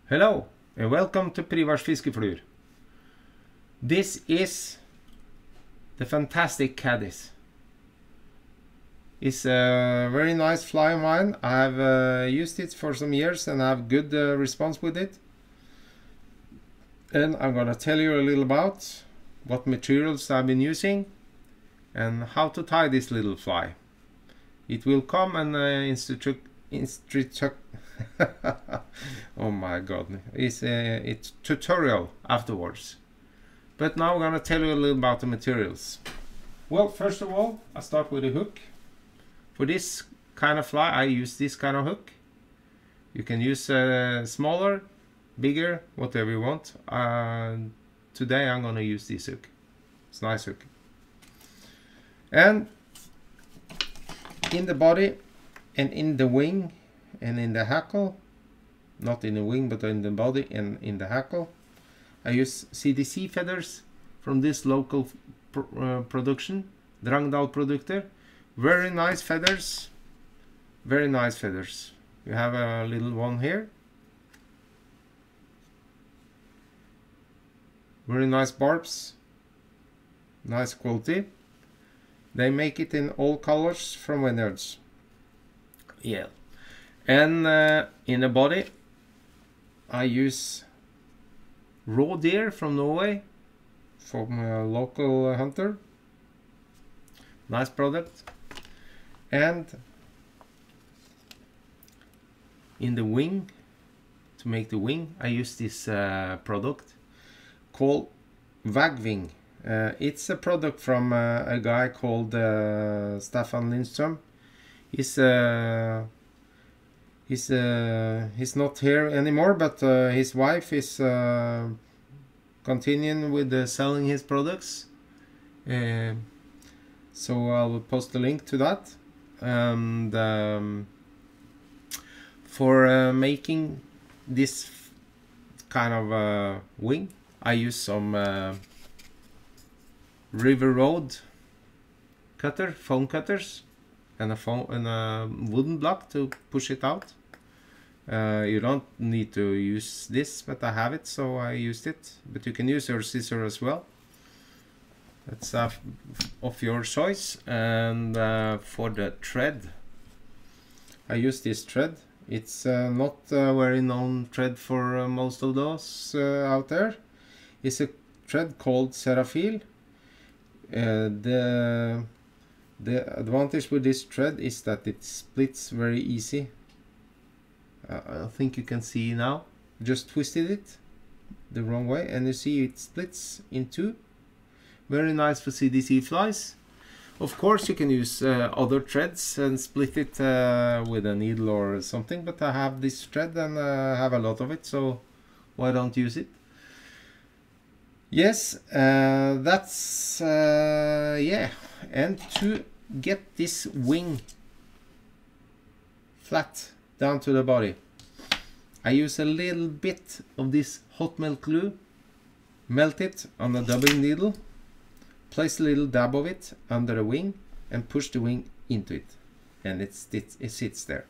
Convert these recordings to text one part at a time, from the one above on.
Hello and welcome to Privars Fiskeflur. This is the fantastic Caddis. It's a very nice fly of mine. I've used it for some years and I have good response with it. And I'm gonna tell you a little about what materials I've been using and how to tie this little fly. It will come and oh my god, it's tutorial afterwards. But now I'm gonna tell you a little about the materials. Well, first of all, I start with a hook. For this kind of fly, I use this kind of hook. You can use smaller, bigger, whatever you want. Today I'm gonna use this hook. It's a nice hook. And in the body and in the wing and in the hackle, not in the wing but in the body and in the hackle, I use CDC feathers from this local production, Drangdal Produkter. Very nice feathers, very nice feathers. You have a little one here, very nice barbs, nice quality. They make it in all colors from Vineyards. Yeah. And in the body I use raw deer from Norway, from a local hunter. Nice product. And in the wing, to make the wing, I use this product called Vagwing. It's a product from a guy called Staffan Lindström. He's not here anymore, but his wife is continuing with selling his products. So I'll post a link to that. And for making this kind of wing, I use some River Road foam cutters, and a wooden block to push it out. You don't need to use this, but I have it, so I used it. But you can use your scissor as well. That's of your choice. And for the thread, I use this thread. It's not a very known thread for most of those out there. It's a thread called Serafil. The advantage with this thread is that it splits very easy. I think you can see now. Just twisted it the wrong way and you see it splits in two. Very nice for CDC flies. Of course you can use other threads and split it with a needle or something, but I have this thread and I have a lot of it, so why don't use it? Yes, that's yeah. And to get this wing flat down to the body, I use a little bit of this hot melt glue, melt it on a dubbing needle, place a little dab of it under the wing and push the wing into it, and it sits there.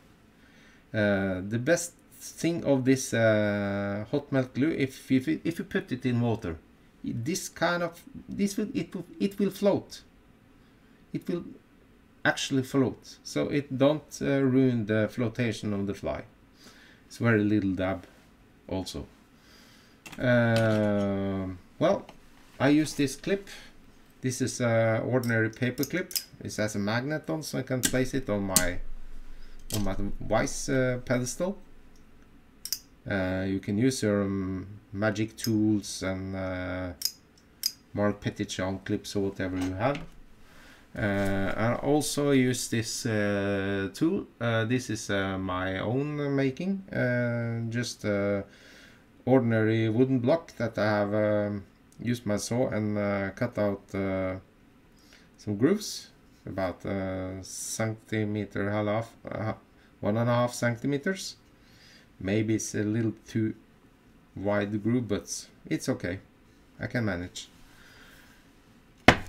The best thing of this hot melt glue, if you put it in water, it will float. It will actually float, so it don't ruin the flotation of the fly. It's very little dab also. Well, I use this clip. This is an ordinary paper clip. It has a magnet on, so I can place it on my Weiss pedestal. You can use your magic tools and Mark Petitjean clips or whatever you have. I also use this tool. This is my own making, just ordinary wooden block that I have used my saw and cut out some grooves about a centimeter, half, 1.5 centimeters. Maybe it's a little too wide groove, but it's okay. I can manage.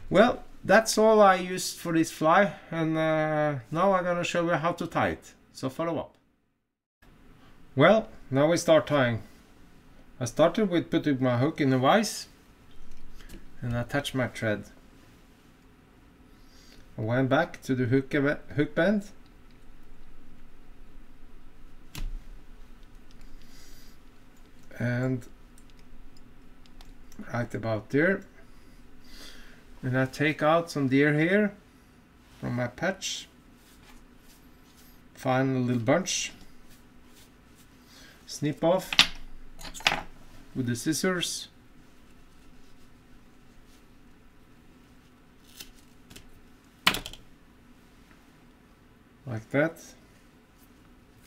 Well, that's all I used for this fly, and now I'm gonna show you how to tie it. So follow up. Well, now we start tying. I started with putting my hook in the vise and I attached my thread. I went back to the hook bend and right about there, and I take out some deer hair from my patch, find a little bunch, snip off with the scissors, like that.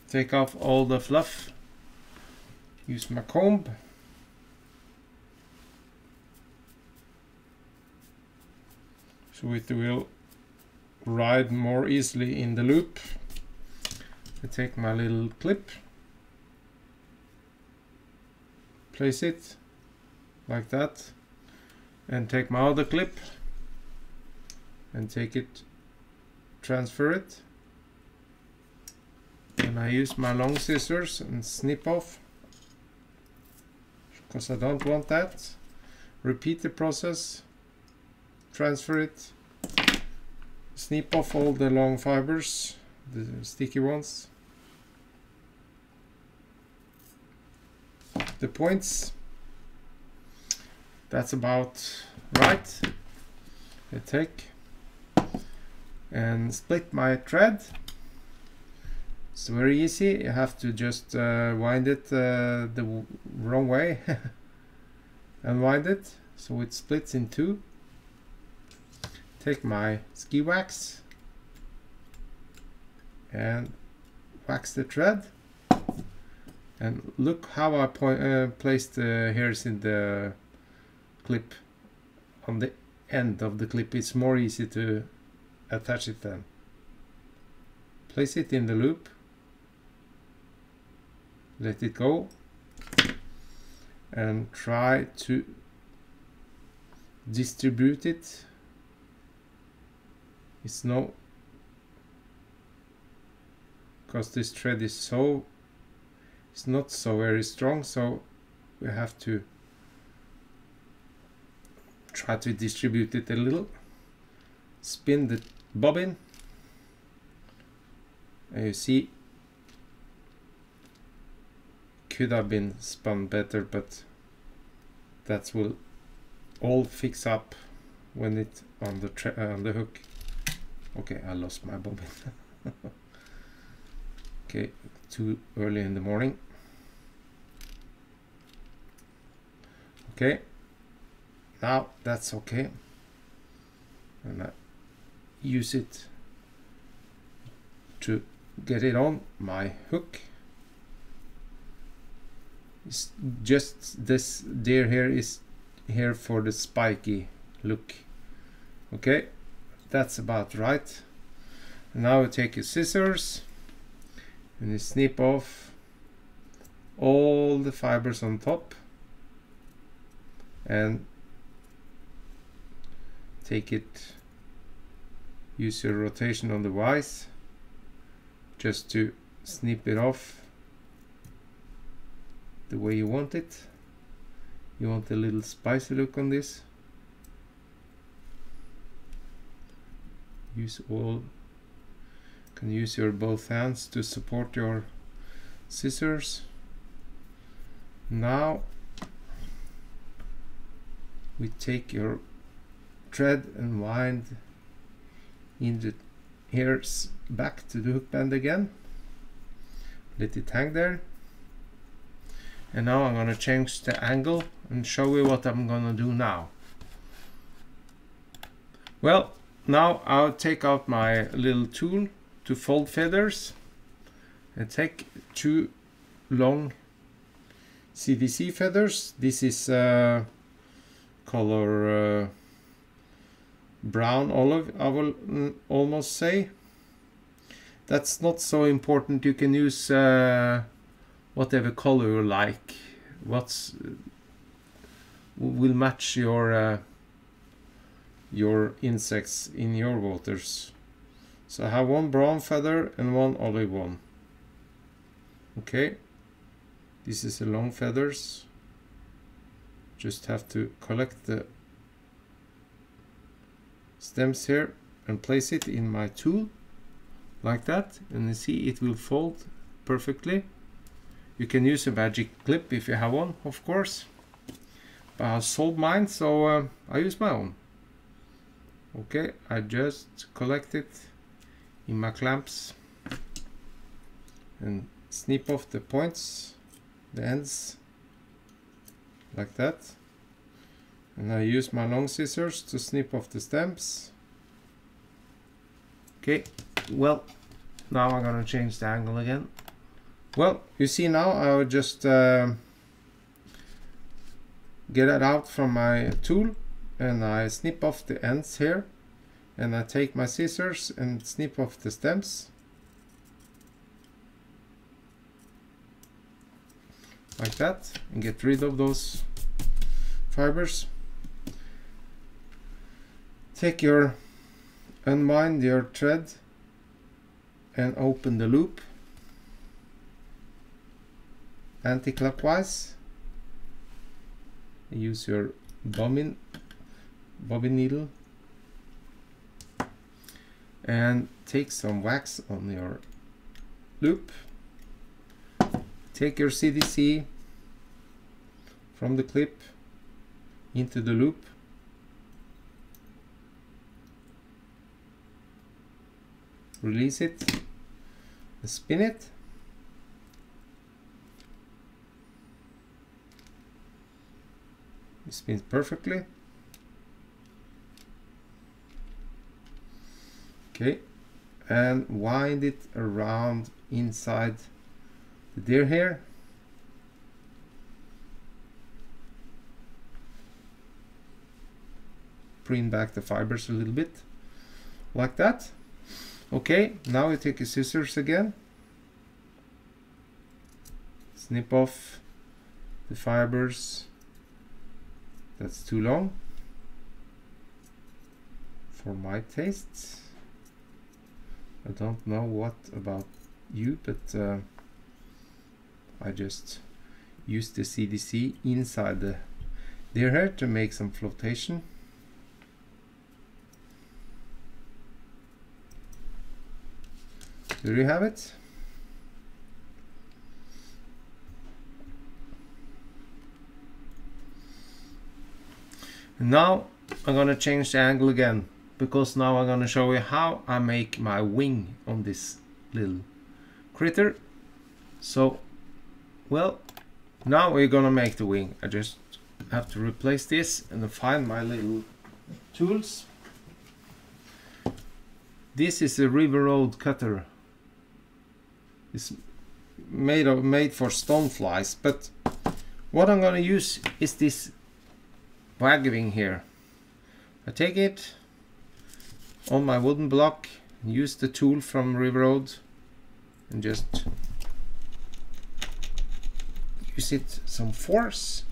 Take off all the fluff, use my comb, so it will ride more easily in the loop. I take my little clip, place it like that, and take my other clip and take it, transfer it, and I use my long scissors and snip off because I don't want that. Repeat the process, transfer it, snip off all the long fibers, the sticky ones, the points. That's about right. I take and split my thread. It's very easy. You have to just wind it the wrong way and wind it so it splits in two. Take my ski wax and wax the thread, and look how I placed the hairs in the clip. On the end of the clip, it's more easy to attach it then. Place it in the loop, let it go, and try to distribute it. It's no, because this thread is so, it's not so very strong, so we have to try to distribute it a little. Spin the bobbin, and you see, could have been spun better, but that will all fix up when it on the hook. Okay, I lost my bobbin. Okay, too early in the morning. Okay, now that's okay, and I use it to get it on my hook. It's just this deer hair is here for the spiky look. Okay, that's about right. Now you take your scissors and you snip off all the fibers on top and take it, use your rotation on the vise just to snip it off the way you want it. You want a little spicy look on this. Can use your both hands to support your scissors. Now we take your thread and wind in the hairs back to the hook band again. Let it hang there. And now I'm going to change the angle and show you what I'm going to do now. Well, now I'll take out my little tool to fold feathers and take two long CDC feathers. This is color brown olive, I will almost say. That's not so important. You can use whatever color you like. Will match your insects in your waters. So I have one brown feather and one olive one. Okay, this is the long feathers. Just have to collect the stems here and place it in my tool like that, and you see it will fold perfectly. You can use a magic clip if you have one, of course, but I sold mine, so I use my own. Okay, I just collect it in my clamps and snip off the points, the ends, like that. And I use my long scissors to snip off the stems. Okay, well, now I'm gonna change the angle again. Well, you see now I will just get it out from my tool, and I snip off the ends here, and I take my scissors and snip off the stems. Like that, and get rid of those fibers. Unwind your thread and open the loop anti-clockwise. Use your bobbin needle and take some wax on your loop. Take your CDC from the clip into the loop. Release it and spin it. It spins perfectly. Okay, and wind it around inside the deer hair. Preen back the fibers a little bit, like that. Okay, now you take your scissors again, snip off the fibers that's too long for my tastes. I don't know what about you, but I just use the CDC inside the deer hair to make some flotation. There you have it. And now I'm gonna change the angle again, because now I'm gonna show you how I make my wing on this little critter. So, well, now we're gonna make the wing. I just have to replace this and find my little tools. This is a River Road cutter. It's made for stoneflies, but what I'm gonna use is this wagwing here. I take it on my wooden block, use the tool from River Road, and just use it some force.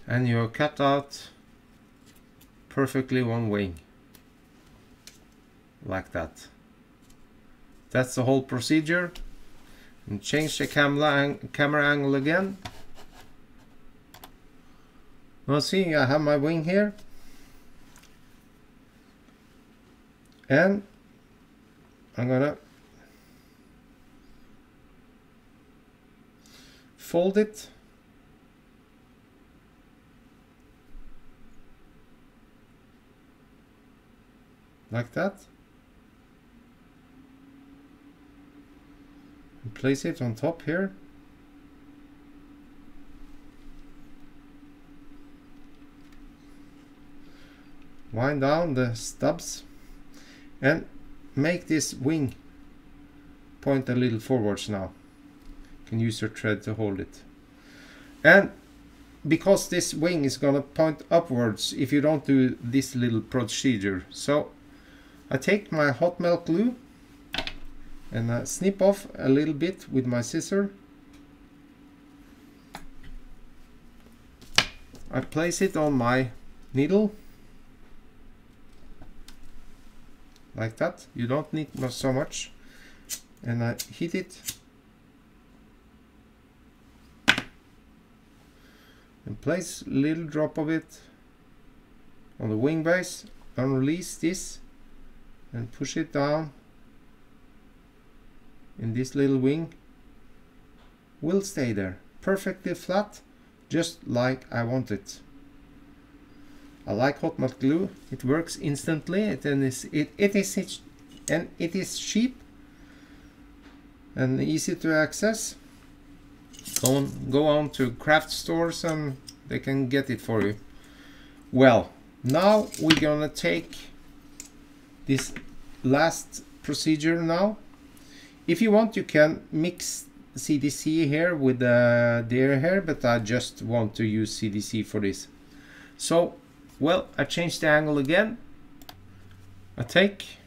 And you cut out perfectly one wing, like that. That's the whole procedure. And change the camera angle again. Now see, I have my wing here, and I'm gonna fold it like that, and place it on top here. Wind down the stubs and make this wing point a little forwards now. You can use your thread to hold it. And because this wing is gonna point upwards if you don't do this little procedure. So I take my hot melt glue and I snip off a little bit with my scissor. I place it on my needle like that. You don't need so much, and I hit it and place a little drop of it on the wing base and release this and push it down in this little wing. Will stay there perfectly flat, just like I want it. I like hot melt glue. It works instantly. It is cheap and easy to access. Go on to craft stores and they can get it for you. Well, now we're gonna take this last procedure now. If you want, you can mix CDC here with the deer hair, but I just want to use CDC for this. So, well, I change the angle again. I take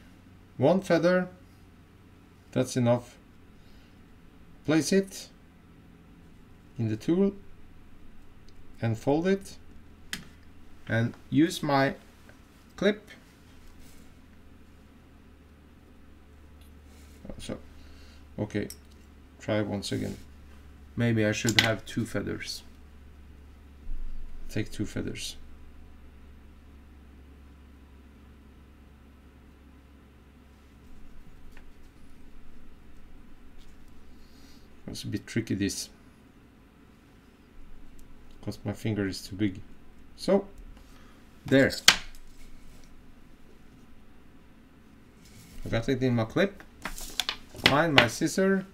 one feather, that's enough. Place it in the tool and fold it and use my clip. So, okay, try once again. Maybe I should have 2 feathers. Take 2 feathers. It's a bit tricky this, because my finger is too big. So, there. I got it in my clip. Find my scissor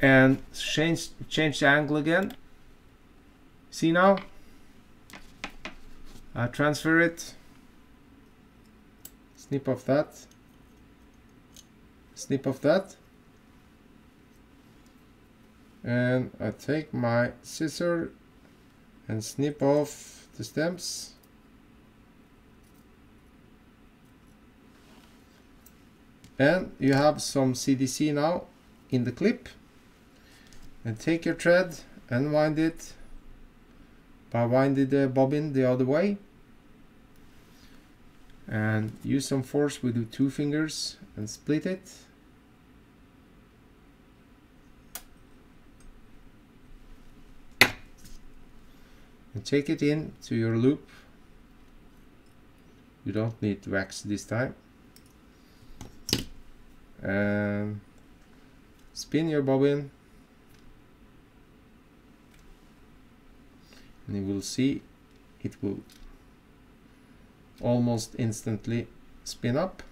and change the angle again. See now? I transfer it. Snip off that. Snip off that. And I take my scissor and snip off the stems. And you have some CDC now in the clip. And take your thread and wind it by winding the bobbin the other way. And use some force with the 2 fingers and split it. And take it in to your loop. You don't need wax this time. And spin your bobbin. And you will see it will almost instantly spin up.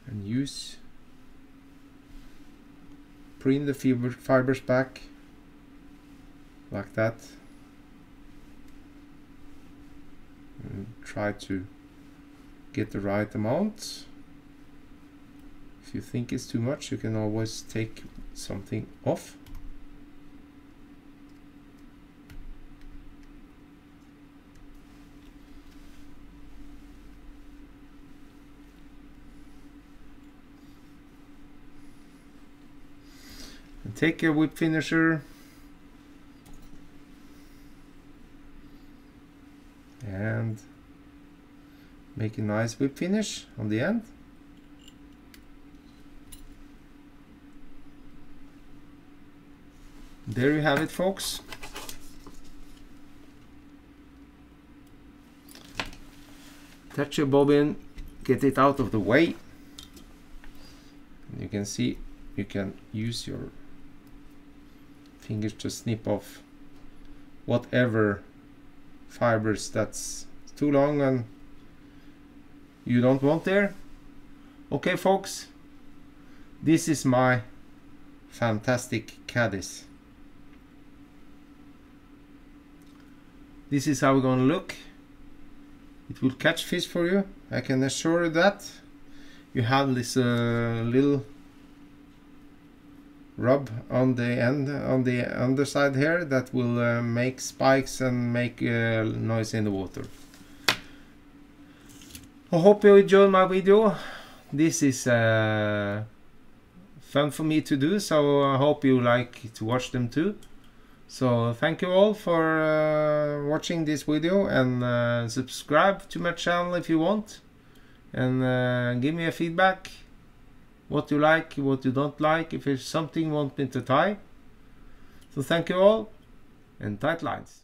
And preen the fibers back like that. And try to get the right amount. If you think it's too much, you can always take something off. And take your whip finisher and make a nice whip finish on the end. There you have it, folks. Touch your bobbin, get it out of the way. And you can see you can use your fingers to snip off whatever fibers that's too long and you don't want there. Okay, folks, this is my fantastic caddis. This is how we're gonna look. It will catch fish for you, I can assure you that. You have this little rub on the end, on the underside here, that will make spikes and make noise in the water. I hope you enjoyed my video. This is fun for me to do, so I hope you like to watch them too. So thank you all for watching this video, and subscribe to my channel if you want, and give me a feedback, what you like, what you don't like, if there's something you want me to try. So thank you all, and tight lines.